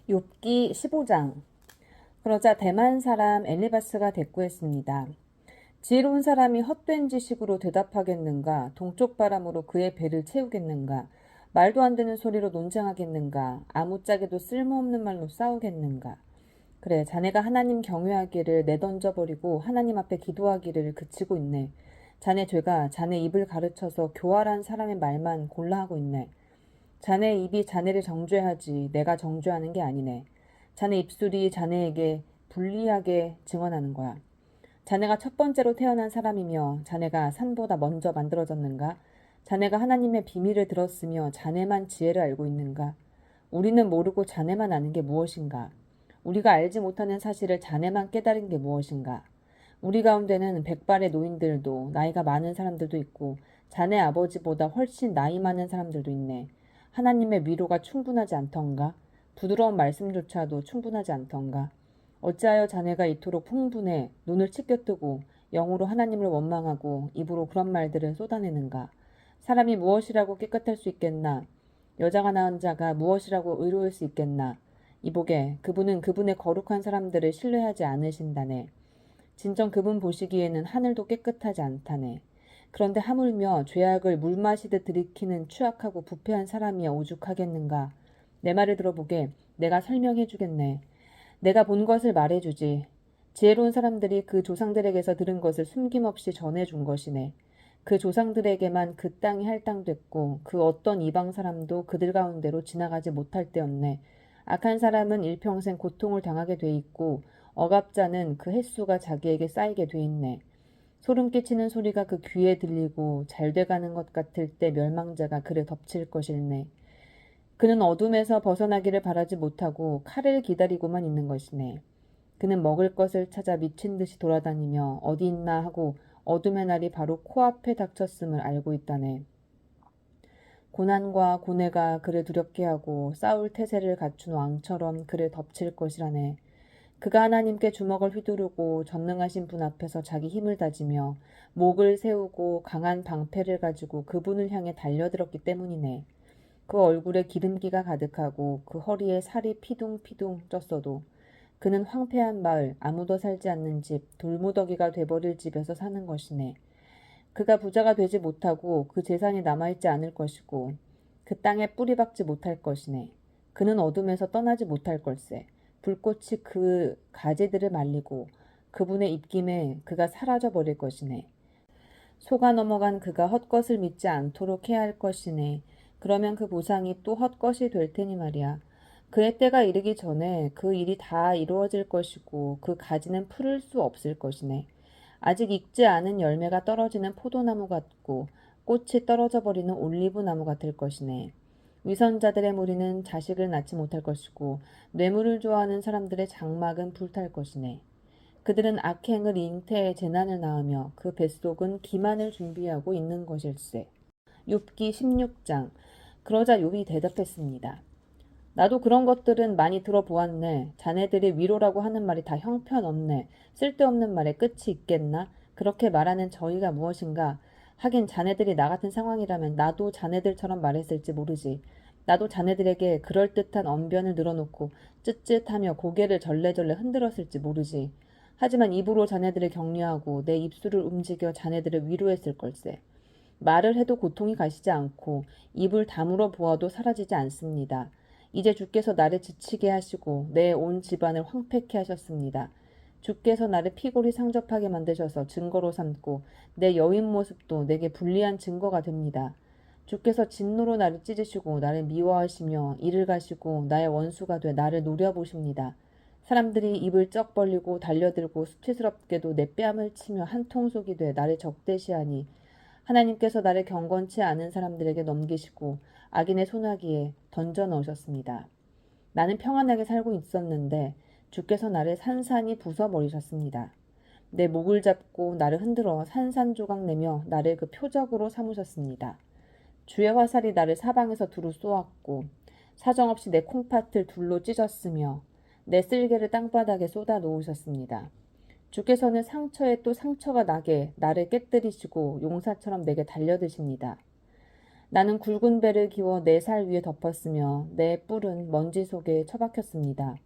욥기 15장. 그러자 대만 사람 엘리바스가 대꾸했습니다. 지혜로운 사람이 헛된 지식으로 대답하겠는가? 동쪽 바람으로 그의 배를 채우겠는가? 말도 안 되는 소리로 논쟁하겠는가? 아무짝에도 쓸모없는 말로 싸우겠는가? 그래, 자네가 하나님 경외하기를 내던져버리고 하나님 앞에 기도하기를 그치고 있네. 자네 죄가 자네 입을 가르쳐서 교활한 사람의 말만 골라 하고 있네. 자네 입이 자네를 정죄하지 내가 정죄하는 게 아니네. 자네 입술이 자네에게 불리하게 증언하는 거야. 자네가 첫 번째로 태어난 사람이며 자네가 산보다 먼저 만들어졌는가? 자네가 하나님의 비밀을 들었으며 자네만 지혜를 알고 있는가? 우리는 모르고 자네만 아는 게 무엇인가? 우리가 알지 못하는 사실을 자네만 깨달은 게 무엇인가? 우리 가운데는 백발의 노인들도 나이가 많은 사람들도 있고 자네 아버지보다 훨씬 나이 많은 사람들도 있네. 하나님의 위로가 충분하지 않던가? 부드러운 말씀조차도 충분하지 않던가? 어찌하여 자네가 이토록 풍분해 눈을 치켜뜨고 영으로 하나님을 원망하고 입으로 그런 말들을 쏟아내는가? 사람이 무엇이라고 깨끗할 수 있겠나? 여자가 낳은 자가 무엇이라고 의로울 수 있겠나? 이보게 그분은 그분의 거룩한 사람들을 신뢰하지 않으신다네. 진정 그분 보시기에는 하늘도 깨끗하지 않다네. 그런데 하물며 죄악을 물 마시듯 들이키는 추악하고 부패한 사람이야 오죽하겠는가. 내 말을 들어보게. 내가 설명해 주겠네. 내가 본 것을 말해주지. 지혜로운 사람들이 그 조상들에게서 들은 것을 숨김없이 전해준 것이네. 그 조상들에게만 그 땅이 할당됐고 그 어떤 이방 사람도 그들 가운데로 지나가지 못할 때였네. 악한 사람은 일평생 고통을 당하게 돼 있고 억압자는 그 횟수가 자기에게 쌓이게 돼 있네. 소름 끼치는 소리가 그 귀에 들리고 잘 돼가는 것 같을 때 멸망자가 그를 덮칠 것일네. 그는 어둠에서 벗어나기를 바라지 못하고 칼을 기다리고만 있는 것이네. 그는 먹을 것을 찾아 미친 듯이 돌아다니며 어디 있나 하고 어둠의 날이 바로 코앞에 닥쳤음을 알고 있다네. 고난과 고뇌가 그를 두렵게 하고 싸울 태세를 갖춘 왕처럼 그를 덮칠 것이라네. 그가 하나님께 주먹을 휘두르고 전능하신 분 앞에서 자기 힘을 다지며 목을 세우고 강한 방패를 가지고 그분을 향해 달려들었기 때문이네. 그 얼굴에 기름기가 가득하고 그 허리에 살이 피둥피둥 쪘어도 그는 황폐한 마을, 아무도 살지 않는 집, 돌무더기가 돼버릴 집에서 사는 것이네. 그가 부자가 되지 못하고 그 재산이 남아있지 않을 것이고 그 땅에 뿌리 박지 못할 것이네. 그는 어둠에서 떠나지 못할 걸세. 불꽃이 그 가지들을 말리고 그분의 입김에 그가 사라져 버릴 것이네. 속아 넘어간 그가 헛것을 믿지 않도록 해야 할 것이네. 그러면 그 보상이 또 헛것이 될 테니 말이야. 그의 때가 이르기 전에 그 일이 다 이루어질 것이고 그 가지는 풀을 수 없을 것이네. 아직 익지 않은 열매가 떨어지는 포도나무 같고 꽃이 떨어져 버리는 올리브 나무 같을 것이네. 위선자들의 무리는 자식을 낳지 못할 것이고 뇌물을 좋아하는 사람들의 장막은 불탈 것이네. 그들은 악행을 잉태해 재난을 낳으며 그 뱃속은 기만을 준비하고 있는 것일세. 욥기 16장. 그러자 욥이 대답했습니다. 나도 그런 것들은 많이 들어보았네. 자네들이 위로라고 하는 말이 다 형편없네. 쓸데없는 말에 끝이 있겠나? 그렇게 말하는 저희가 무엇인가? 하긴 자네들이 나 같은 상황이라면 나도 자네들처럼 말했을지 모르지. 나도 자네들에게 그럴듯한 언변을 늘어놓고 쯧쯧하며 고개를 절레절레 흔들었을지 모르지. 하지만 입으로 자네들을 격려하고 내 입술을 움직여 자네들을 위로했을 걸세. 말을 해도 고통이 가시지 않고 입을 다물어 보아도 사라지지 않습니다. 이제 주께서 나를 지치게 하시고 내 온 집안을 황폐케 하셨습니다. 주께서 나를 피골이 상접하게 만드셔서 증거로 삼고 내 여인 모습도 내게 불리한 증거가 됩니다. 주께서 진노로 나를 찢으시고 나를 미워하시며 이를 가시고 나의 원수가 돼 나를 노려보십니다. 사람들이 입을 쩍 벌리고 달려들고 수치스럽게도 내 뺨을 치며 한 통속이 돼 나를 적대시하니 하나님께서 나를 경건치 않은 사람들에게 넘기시고 악인의 소나기에 던져 넣으셨습니다. 나는 평안하게 살고 있었는데 주께서 나를 산산이 부숴버리셨습니다. 내 목을 잡고 나를 흔들어 산산조각 내며 나를 그 표적으로 삼으셨습니다. 주의 화살이 나를 사방에서 두루 쏘았고 사정없이 내 콩팥을 둘로 찢었으며 내 쓸개를 땅바닥에 쏟아 놓으셨습니다. 주께서는 상처에 또 상처가 나게 나를 깨뜨리시고 용사처럼 내게 달려드십니다. 나는 굵은 배를 기워 내 살 위에 덮었으며 내 뿔은 먼지 속에 처박혔습니다.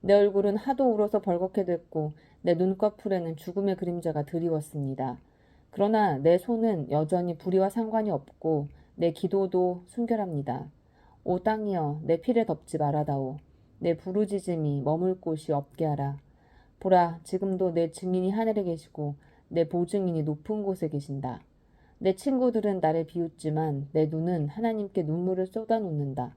내 얼굴은 하도 울어서 벌겋게 됐고 내 눈꺼풀에는 죽음의 그림자가 드리웠습니다. 그러나 내 손은 여전히 불의와 상관이 없고 내 기도도 순결합니다. 오 땅이여 내 피를 덮지 말아다오. 내 부르짖음이 머물 곳이 없게 하라. 보라 지금도 내 증인이 하늘에 계시고 내 보증인이 높은 곳에 계신다. 내 친구들은 나를 비웃지만 내 눈은 하나님께 눈물을 쏟아놓는다.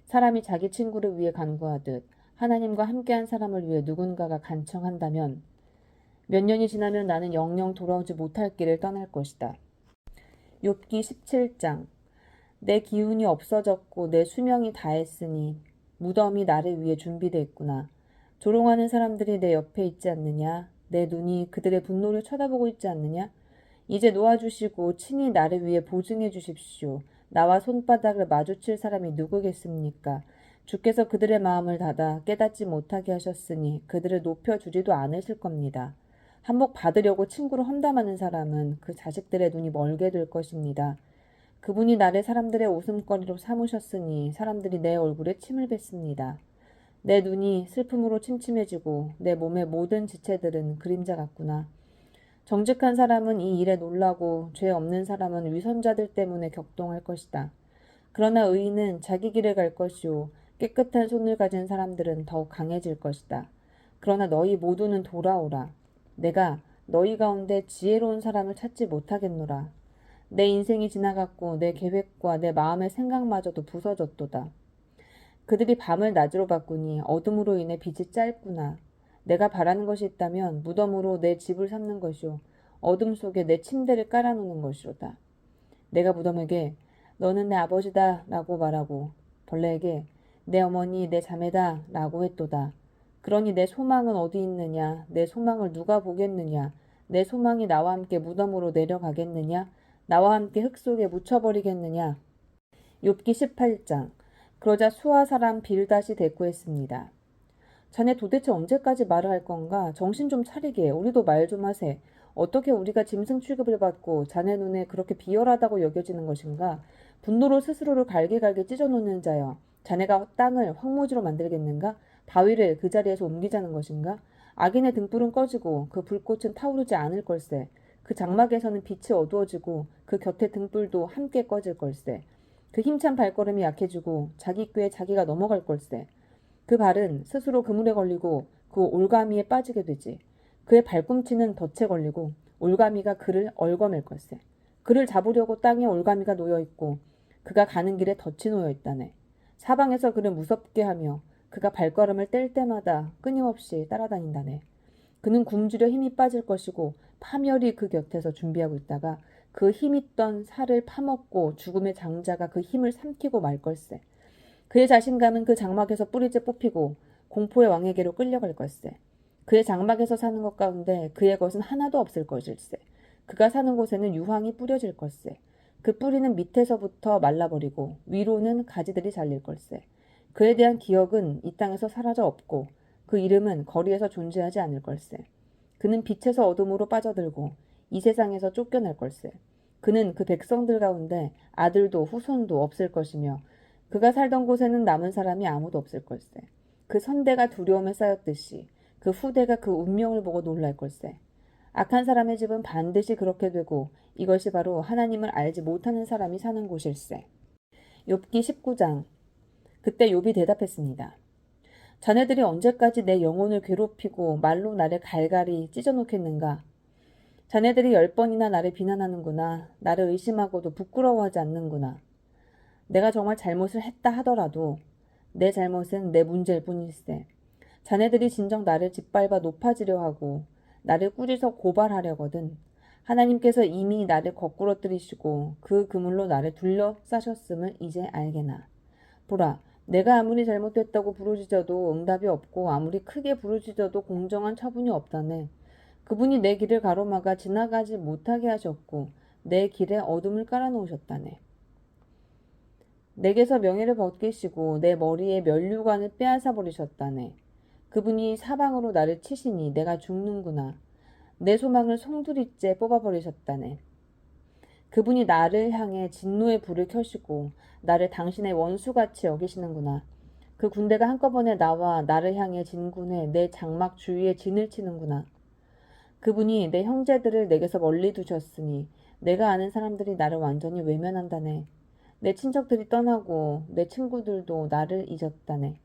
사람이 자기 친구를 위해 간구하듯 하나님과 함께한 사람을 위해 누군가가 간청한다면 몇 년이 지나면 나는 영영 돌아오지 못할 길을 떠날 것이다. 욥기 17장. 내 기운이 없어졌고 내 수명이 다했으니 무덤이 나를 위해 준비되어 있구나. 조롱하는 사람들이 내 옆에 있지 않느냐? 내 눈이 그들의 분노를 쳐다보고 있지 않느냐? 이제 놓아주시고 친히 나를 위해 보증해 주십시오. 나와 손바닥을 마주칠 사람이 누구겠습니까? 주께서 그들의 마음을 닫아 깨닫지 못하게 하셨으니 그들을 높여주지도 않으실 겁니다. 한몫 받으려고 친구를 험담하는 사람은 그 자식들의 눈이 멀게 될 것입니다. 그분이 나를 사람들의 웃음거리로 삼으셨으니 사람들이 내 얼굴에 침을 뱉습니다. 내 눈이 슬픔으로 침침해지고 내 몸의 모든 지체들은 그림자 같구나. 정직한 사람은 이 일에 놀라고 죄 없는 사람은 위선자들 때문에 격동할 것이다. 그러나 의인은 자기 길을 갈 것이요 깨끗한 손을 가진 사람들은 더욱 강해질 것이다. 그러나 너희 모두는 돌아오라. 내가 너희 가운데 지혜로운 사람을 찾지 못하겠노라. 내 인생이 지나갔고 내 계획과 내 마음의 생각마저도 부서졌도다. 그들이 밤을 낮으로 바꾸니 어둠으로 인해 빛이 짧구나. 내가 바라는 것이 있다면 무덤으로 내 집을 삼는 것이요 어둠 속에 내 침대를 깔아놓는 것이로다. 내가 무덤에게 너는 내 아버지다 라고 말하고 벌레에게 내 어머니 내 자매다 라고 했도다. 그러니 내 소망은 어디 있느냐? 내 소망을 누가 보겠느냐? 내 소망이 나와 함께 무덤으로 내려가겠느냐? 나와 함께 흙 속에 묻혀버리겠느냐? 욥기 18장. 그러자 수아 사람 빌닷이 대꾸했습니다. 자네 도대체 언제까지 말을 할 건가? 정신 좀 차리게. 우리도 말 좀 하세. 어떻게 우리가 짐승 취급을 받고 자네 눈에 그렇게 비열하다고 여겨지는 것인가? 분노로 스스로를 갈기갈기 찢어놓는 자여. 자네가 땅을 황무지로 만들겠는가? 바위를 그 자리에서 옮기자는 것인가? 악인의 등불은 꺼지고 그 불꽃은 타오르지 않을 걸세. 그 장막에서는 빛이 어두워지고 그 곁에 등불도 함께 꺼질 걸세. 그 힘찬 발걸음이 약해지고 자기 꾀에 자기가 넘어갈 걸세. 그 발은 스스로 그물에 걸리고 그 올가미에 빠지게 되지. 그의 발꿈치는 덫에 걸리고 올가미가 그를 얽어맬 걸세. 그를 잡으려고 땅에 올가미가 놓여있고 그가 가는 길에 덫이 놓여있다네. 사방에서 그를 무섭게 하며 그가 발걸음을 뗄 때마다 끊임없이 따라다닌다네. 그는 굶주려 힘이 빠질 것이고 파멸이 그 곁에서 준비하고 있다가 그 힘있던 살을 파먹고 죽음의 장자가 그 힘을 삼키고 말 걸세. 그의 자신감은 그 장막에서 뿌리째 뽑히고 공포의 왕에게로 끌려갈 걸세. 그의 장막에서 사는 것 가운데 그의 것은 하나도 없을 것일세. 그가 사는 곳에는 유황이 뿌려질 걸세. 그 뿌리는 밑에서부터 말라버리고 위로는 가지들이 잘릴 걸세. 그에 대한 기억은 이 땅에서 사라져 없고 그 이름은 거리에서 존재하지 않을 걸세. 그는 빛에서 어둠으로 빠져들고 이 세상에서 쫓겨날 걸세. 그는 그 백성들 가운데 아들도 후손도 없을 것이며 그가 살던 곳에는 남은 사람이 아무도 없을 걸세. 그 선대가 두려움에 쌓였듯이 그 후대가 그 운명을 보고 놀랄 걸세. 악한 사람의 집은 반드시 그렇게 되고 이것이 바로 하나님을 알지 못하는 사람이 사는 곳일세. 욥기 19장. 그때 욥이 대답했습니다. 자네들이 언제까지 내 영혼을 괴롭히고 말로 나를 갈갈이 찢어놓겠는가? 자네들이 10번이나 나를 비난하는구나. 나를 의심하고도 부끄러워하지 않는구나. 내가 정말 잘못을 했다 하더라도 내 잘못은 내 문제일 뿐일세. 자네들이 진정 나를 짓밟아 높아지려 하고 나를 꾸짖어 고발하려거든. 하나님께서 이미 나를 거꾸러뜨리시고 그 그물로 나를 둘러싸셨음을 이제 알게나. 보라, 내가 아무리 잘못했다고 부르짖어도 응답이 없고 아무리 크게 부르짖어도 공정한 처분이 없다네. 그분이 내 길을 가로막아 지나가지 못하게 하셨고 내 길에 어둠을 깔아놓으셨다네. 내게서 명예를 벗기시고 내 머리에 면류관을 빼앗아 버리셨다네. 그분이 사방으로 나를 치시니 내가 죽는구나. 내 소망을 송두리째 뽑아버리셨다네. 그분이 나를 향해 진노의 불을 켜시고 나를 당신의 원수같이 여기시는구나. 그 군대가 한꺼번에 나와 나를 향해 진군해 내 장막 주위에 진을 치는구나. 그분이 내 형제들을 내게서 멀리 두셨으니 내가 아는 사람들이 나를 완전히 외면한다네. 내 친척들이 떠나고 내 친구들도 나를 잊었다네.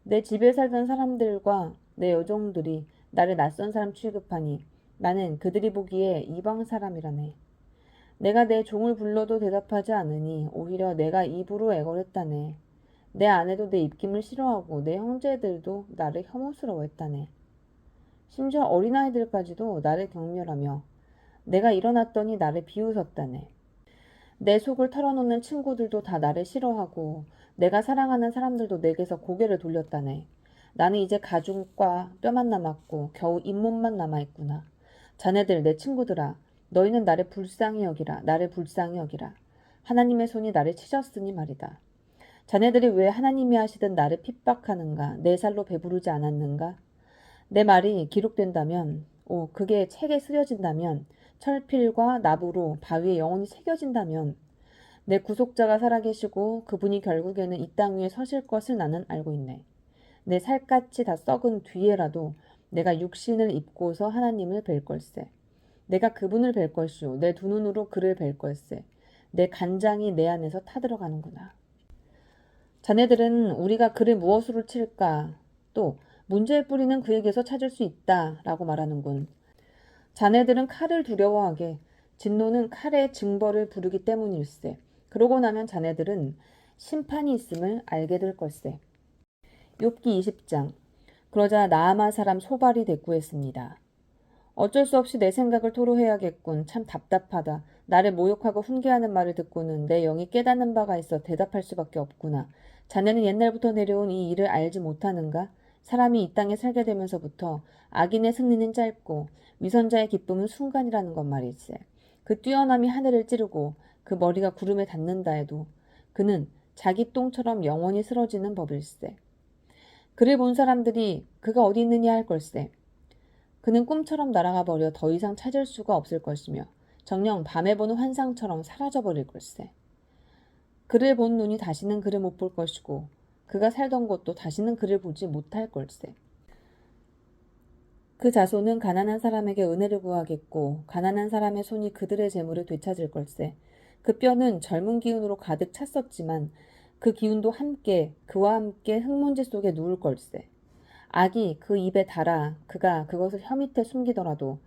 내 집에 살던 사람들과 내 여종들이 나를 낯선 사람 취급하니 나는 그들이 보기에 이방 사람이라네. 내가 내 종을 불러도 대답하지 않으니 오히려 내가 입으로 애걸했다네. 내 아내도 내 입김을 싫어하고 내 형제들도 나를 혐오스러워했다네. 심지어 어린아이들까지도 나를 경멸하며 내가 일어났더니 나를 비웃었다네. 내 속을 털어놓는 친구들도 다 나를 싫어하고 내가 사랑하는 사람들도 내게서 고개를 돌렸다네. 나는 이제 가죽과 뼈만 남았고 겨우 잇몸만 남아있구나. 자네들 내 친구들아, 너희는 나를 불쌍히 여기라. 나를 불쌍히 여기라. 하나님의 손이 나를 치셨으니 말이다. 자네들이 왜 하나님이 하시던 나를 핍박하는가? 내 살로 배부르지 않았는가? 내 말이 기록된다면, 그게 책에 쓰여진다면, 철필과 나무로 바위에 영원히 새겨진다면, 내 구속자가 살아계시고 그분이 결국에는 이 땅 위에 서실 것을 나는 알고 있네. 내 살갗이 다 썩은 뒤에라도 내가 육신을 입고서 하나님을 뵐 걸세. 내가 그분을 뵐 것이요. 내 두 눈으로 그를 뵐 걸세. 내 간장이 내 안에서 타들어가는구나. 자네들은 우리가 그를 무엇으로 칠까? 또 문제의 뿌리는 그에게서 찾을 수 있다 라고 말하는군. 자네들은 칼을 두려워하게 진노는 칼의 징벌을 부르기 때문일세. 그러고 나면 자네들은 심판이 있음을 알게 될 걸세. 욥기 20장. 그러자 나아마 사람 소발이 대꾸했습니다. 어쩔 수 없이 내 생각을 토로해야겠군. 참 답답하다. 나를 모욕하고 훈계하는 말을 듣고는 내 영이 깨닫는 바가 있어 대답할 수밖에 없구나. 자네는 옛날부터 내려온 이 일을 알지 못하는가? 사람이 이 땅에 살게 되면서부터 악인의 승리는 짧고 위선자의 기쁨은 순간이라는 것 말일세. 그 뛰어남이 하늘을 찌르고 그 머리가 구름에 닿는다 해도 그는 자기 똥처럼 영원히 쓰러지는 법일세. 그를 본 사람들이 그가 어디 있느냐 할 걸세. 그는 꿈처럼 날아가 버려 더 이상 찾을 수가 없을 것이며 정녕 밤에 보는 환상처럼 사라져 버릴 걸세. 그를 본 눈이 다시는 그를 못 볼 것이고 그가 살던 곳도 다시는 그를 보지 못할 걸세. 그 자손은 가난한 사람에게 은혜를 구하겠고 가난한 사람의 손이 그들의 재물을 되찾을 걸세. 그 뼈는 젊은 기운으로 가득 찼었지만 그 기운도 그와 함께 흙먼지 속에 누울 걸세. 악이 그 입에 달아 그가 그것을 혀 밑에 숨기더라도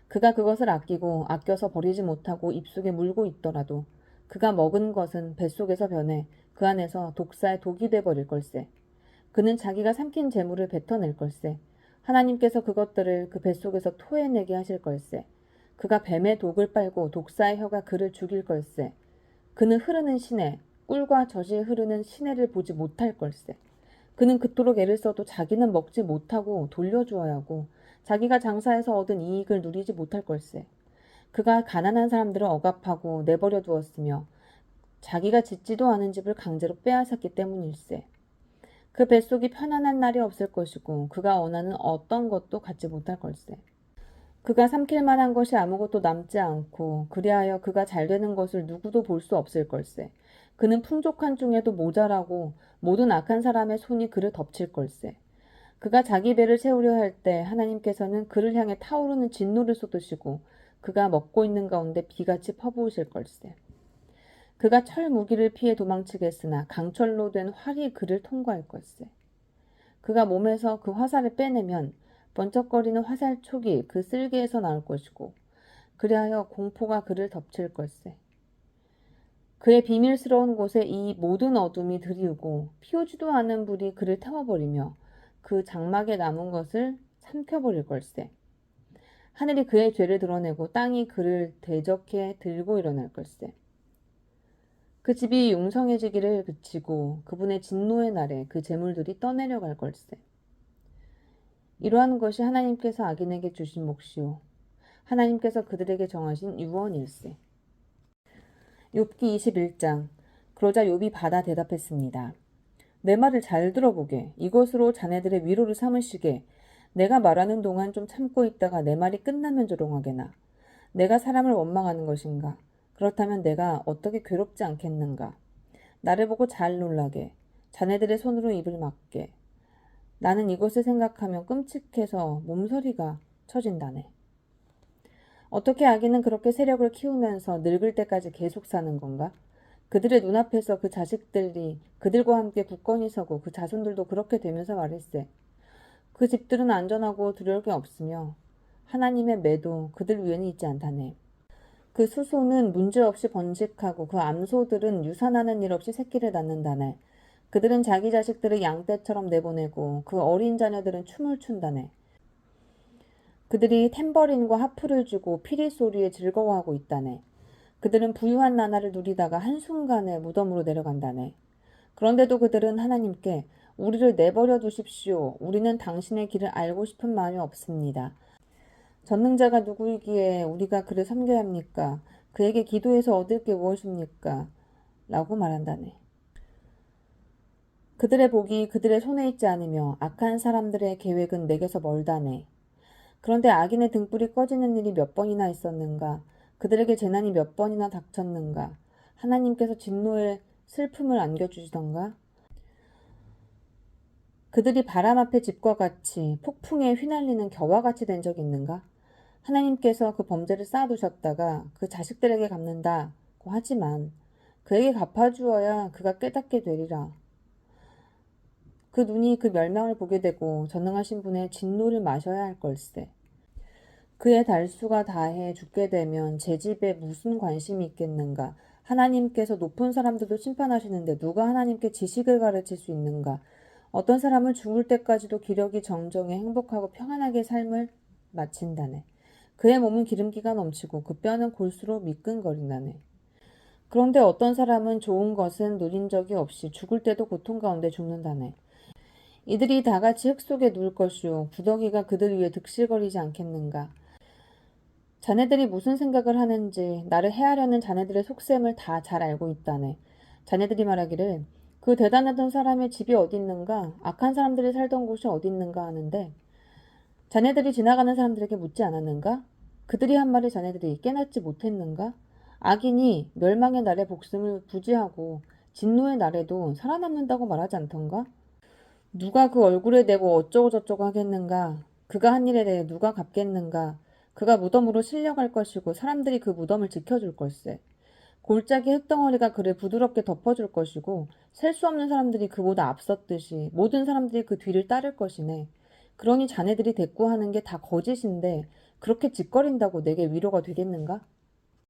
그가 그것을 아껴서 버리지 못하고 입속에 물고 있더라도 그가 먹은 것은 뱃속에서 변해 그 안에서 독사의 독이 돼버릴 걸세. 그는 자기가 삼킨 재물을 뱉어낼 걸세. 하나님께서 그것들을 그 뱃속에서 토해내게 하실 걸세. 그가 뱀의 독을 빨고 독사의 혀가 그를 죽일 걸세. 그는 흐르는 시내, 꿀과 젖이 흐르는 시내를 보지 못할 걸세. 그는 그토록 애를 써도 자기는 먹지 못하고 돌려주어야 하고 자기가 장사해서 얻은 이익을 누리지 못할 걸세. 그가 가난한 사람들을 억압하고 내버려 두었으며 자기가 짓지도 않은 집을 강제로 빼앗았기 때문일세. 그 뱃속이 편안한 날이 없을 것이고 그가 원하는 어떤 것도 갖지 못할 걸세. 그가 삼킬 만한 것이 아무것도 남지 않고 그리하여 그가 잘 되는 것을 누구도 볼 수 없을 걸세. 그는 풍족한 중에도 모자라고 모든 악한 사람의 손이 그를 덮칠 걸세. 그가 자기 배를 채우려 할 때 하나님께서는 그를 향해 타오르는 진노를 쏟으시고 그가 먹고 있는 가운데 비같이 퍼부으실 걸세. 그가 철 무기를 피해 도망치겠으나 강철로 된 활이 그를 통과할 걸세. 그가 몸에서 그 화살을 빼내면 번쩍거리는 화살 촉이 그 쓸개에서 나올 것이고 그리하여 공포가 그를 덮칠 걸세. 그의 비밀스러운 곳에 이 모든 어둠이 드리우고 피우지도 않은 불이 그를 태워버리며 그 장막에 남은 것을 삼켜버릴 걸세. 하늘이 그의 죄를 드러내고 땅이 그를 대적해 들고 일어날 걸세. 그 집이 융성해지기를 그치고 그분의 진노의 날에 그 재물들이 떠내려갈 걸세. 이러한 것이 하나님께서 악인에게 주신 몫이요 하나님께서 그들에게 정하신 유언일세. 욥기 21장. 그러자 욥이 받아 대답했습니다. 내 말을 잘 들어보게. 이것으로 자네들의 위로를 삼으시게. 내가 말하는 동안 좀 참고 있다가 내 말이 끝나면 조롱하게나. 내가 사람을 원망하는 것인가? 그렇다면 내가 어떻게 괴롭지 않겠는가. 나를 보고 잘 놀라게. 자네들의 손으로 입을 막게. 나는 이것을 생각하면 끔찍해서 몸서리가 쳐진다네. 어떻게 아기는 그렇게 세력을 키우면서 늙을 때까지 계속 사는 건가? 그들의 눈앞에서 그 자식들이 그들과 함께 굳건히 서고 그 자손들도 그렇게 되면서 말일세. 그 집들은 안전하고 두려울 게 없으며 하나님의 매도 그들 위에는 있지 않다네. 그 수소는 문제없이 번식하고 그 암소들은 유산하는 일 없이 새끼를 낳는다네. 그들은 자기 자식들을 양떼처럼 내보내고 그 어린 자녀들은 춤을 춘다네. 그들이 탬버린과 하프를 주고 피리 소리에 즐거워하고 있다네. 그들은 부유한 나날을 누리다가 한순간에 무덤으로 내려간다네. 그런데도 그들은 하나님께 우리를 내버려 두십시오. 우리는 당신의 길을 알고 싶은 마음이 없습니다. 전능자가 누구이기에 우리가 그를 섬겨야 합니까? 그에게 기도해서 얻을 게 무엇입니까? 라고 말한다네. 그들의 복이 그들의 손에 있지 않으며 악한 사람들의 계획은 내게서 멀다네. 그런데 악인의 등불이 꺼지는 일이 몇 번이나 있었는가? 그들에게 재난이 몇 번이나 닥쳤는가? 하나님께서 진노의 슬픔을 안겨주시던가? 그들이 바람 앞의 집과 같이 폭풍에 휘날리는 겨와 같이 된 적이 있는가? 하나님께서 그 범죄를 쌓아두셨다가 그 자식들에게 갚는다고 하지만 그에게 갚아주어야 그가 깨닫게 되리라. 그 눈이 그 멸망을 보게 되고 전능하신 분의 진노를 마셔야 할 걸세. 그의 달수가 다해 죽게 되면 제 집에 무슨 관심이 있겠는가? 하나님께서 높은 사람들도 심판하시는데 누가 하나님께 지식을 가르칠 수 있는가? 어떤 사람은 죽을 때까지도 기력이 정정해 행복하고 평안하게 삶을 마친다네. 그의 몸은 기름기가 넘치고 그 뼈는 골수로 미끈거린다네. 그런데 어떤 사람은 좋은 것은 누린 적이 없이 죽을 때도 고통 가운데 죽는다네. 이들이 다 같이 흙 속에 누울 것이요 구더기가 그들 위에 득실거리지 않겠는가. 자네들이 무슨 생각을 하는지 나를 해하려는 자네들의 속셈을 다 잘 알고 있다네. 자네들이 말하기를 그 대단하던 사람의 집이 어디 있는가? 악한 사람들이 살던 곳이 어디 있는가 하는데 자네들이 지나가는 사람들에게 묻지 않았는가? 그들이 한 말을 자네들이 깨닫지 못했는가? 악인이 멸망의 날에 목숨을 부지하고 진노의 날에도 살아남는다고 말하지 않던가? 누가 그 얼굴에 대고 어쩌고 저쩌고 하겠는가? 그가 한 일에 대해 누가 갚겠는가? 그가 무덤으로 실려갈 것이고 사람들이 그 무덤을 지켜줄 걸세. 골짜기 흙덩어리가 그를 부드럽게 덮어줄 것이고 셀 수 없는 사람들이 그보다 앞섰듯이 모든 사람들이 그 뒤를 따를 것이네. 그러니 자네들이 대꾸하는 게 다 거짓인데 그렇게 짓거린다고 내게 위로가 되겠는가?